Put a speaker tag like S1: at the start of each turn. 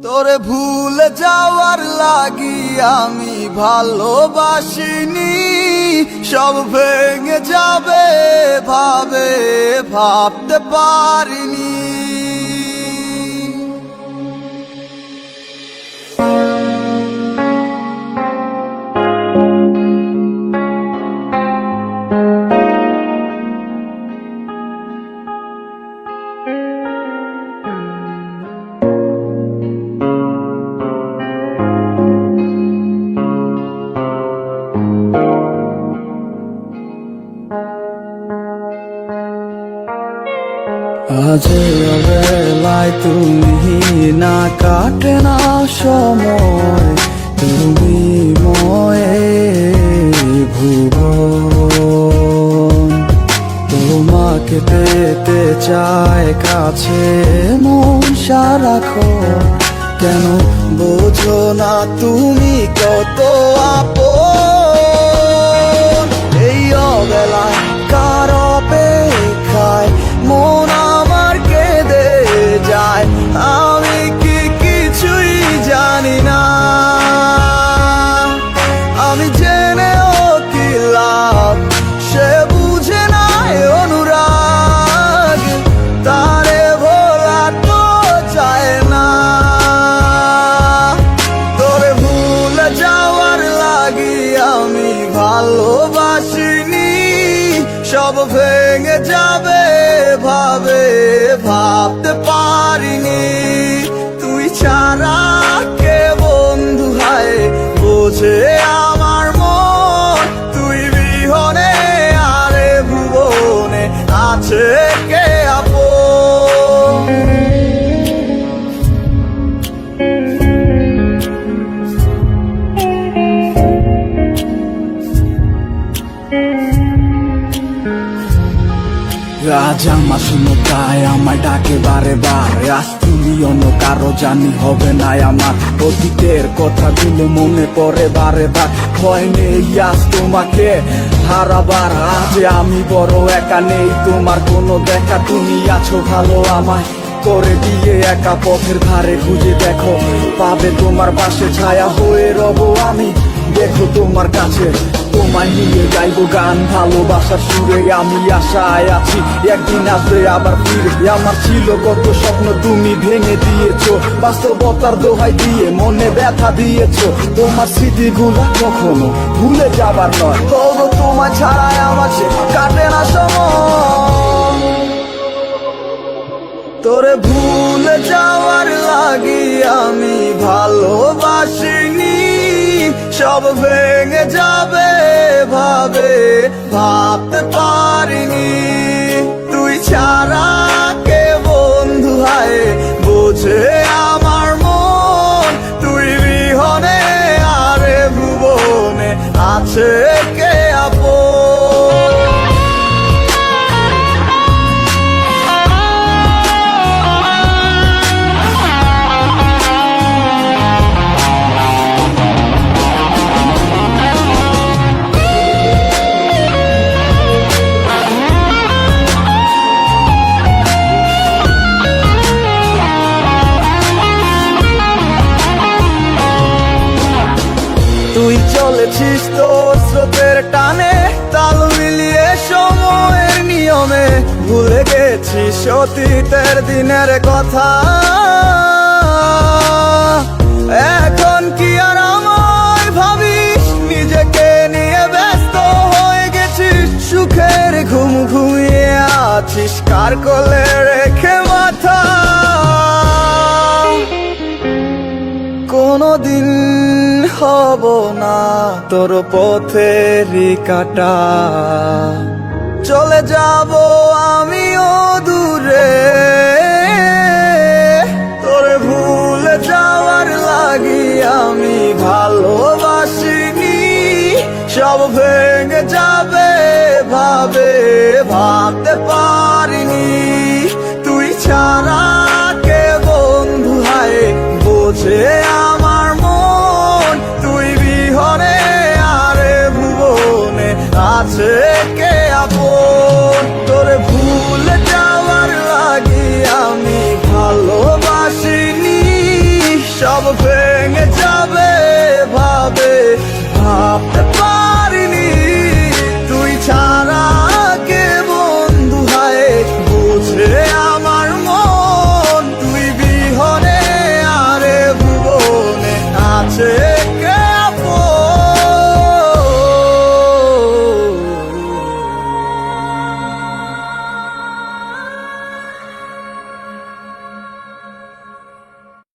S1: তোরে ভুলে যাওয়ার লাগি আমি ভালোবাসিনি, সব ভেঙে যাবে ভাবতে পারিনি। আজ বেলায় তুমি না, কাটে না সময়, তুমি ময়ে ভুবন। তোমাকে পেতে চায় কাছে মন সারাক্ষণ, কেন বোঝো না তুমি কত আপন। এই অবেলায় কার অপেক্ষায় মন আমার কেঁদে যায়, আমি কি কিছুই জানি না। আমি জেনেও কি লাভ, সে বুঝে নাই অনুরাগ, তারে ভোলা তো যায় না। তোরে ভুলে যাওয়ার লাগি আমি ভালোবাসিনি, সব ভেঙে যাবে ভাবতে পারিনি। তুই ছাড়া কে বন্ধু হায় বোঝে আমার মন, তুই বিহনে আরে ভুবনে আছে কে আপন। আজ আমার শুনো তাই আমার ডাকে বারে বারে, আজ তুমি অন্য কারো জানি হবে না আমার। অতীতের কথাগুলো মনে পড়ে বারে বার, ভয় নেই আজ তোমাকে হারাবার। আজ আমি বড় একা, নেই তোমার কোনো দেখা, তুমি আছো ভালো আমায় করে দিয়ে একা। পথের ধারে খুঁজে দেখো, পাবে তোমার পাশে ছায়া হয়ে রব আমি। দেখো তোমার কাছে তোমায় নিয়ে গাইবো গান, ভালোবাসার সুরে আমি আশায় আছি একদিন আসবে আবার ফিরে। আমার ছিল কত স্বপ্ন তুমি ভেঙে দিয়েছো, বাস্তবতার দোহাই দিয়ে মনে ব্যথা দিয়েছো। তোমার স্মৃতিগুলা কখনো ভুলে যাবার নয়, তবু তোমার ছাড়াই আমার কাটে না সময়। তোরে ভুলে যাওয়ার লাগি আমি ভালোবাসিনি, সব ভেঙে যাবে ভাবতে পারিনি। তুই ছাড়া কে বন্ধু হায় বোঝে আমার মন, তুই বিহনে আরে ভুবনে আছে কে আপন। তুই চলেছিস তোর স্রোতের টানে, তাল মিলিয়ে সময়ের নিয়মে, ভুলে গেছিস অতীতের দিনের কথা। এখন কি আর আমায় ভাবিস, নিজেকে নিয়ে ব্যস্ত হয়ে গেছিস, সুখের ঘুম ঘুমিয়ে আছিস কার কোলে রেখে মাথা। কোনদিন হব না তোর পথেরই কাটা, চলে যাব আমিও দূরে। তোরে ভুলে যাওয়ার লাগি আমি ভালোবাসিনি, সব ভেঙে যাবে ভাবতে পারিনি। তুই ছাড়া কে বন্ধু হায় বোঝে আমার মন, তুই বিহনে আরে ভুবনে আছে কে আপন। তোরে ভুলে যাওয়ার লাগি সব ভেঙে যাবে ভাবে ভাবতে